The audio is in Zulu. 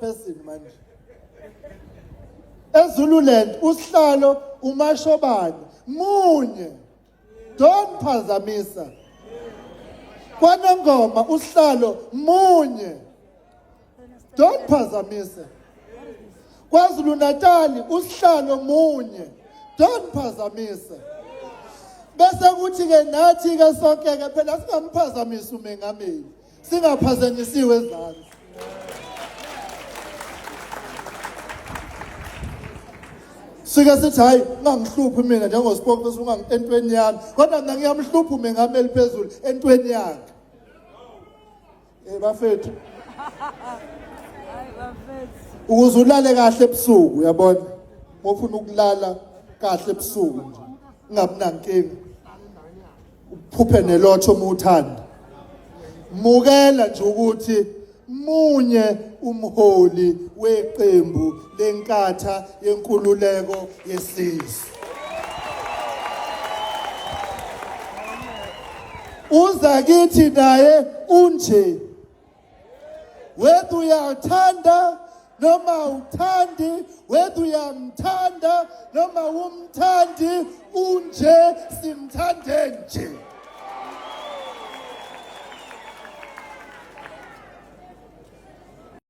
person manje. eZululand usihlalo uMashobane munye. Don't phazamisa. KwaNongoma usihlalo munye. Don't phazamisa. KwaZulu Natal usihlalo munye. Don't phazamisa. Bese kuthi ke nathi ke sonke ke phela singamphazamisa umengameli. Singaphazanyisiwe ezantsi. Sike sithi hayi ungangihluphi mina njengosipokesman ungangentweni yami kodwa mina ngiyamhlupha umengameli phezulu entweni yakhe. Bafethu. Hayi bafethu. Ukuze ulale kahle ebusuku uyabona. Mofuna ukulala kahle ebusuku nje. Ungabi nankinga. Uphuphe nelotho uma uthanda. Mukela nje ukuthi munye umholi weqembu lenkatha yenkululeko yesizwe. Uza kithi naye unje. Whether uyathanda noma uthandi, whether uyamthanda noma umthandi, unje simthande nje.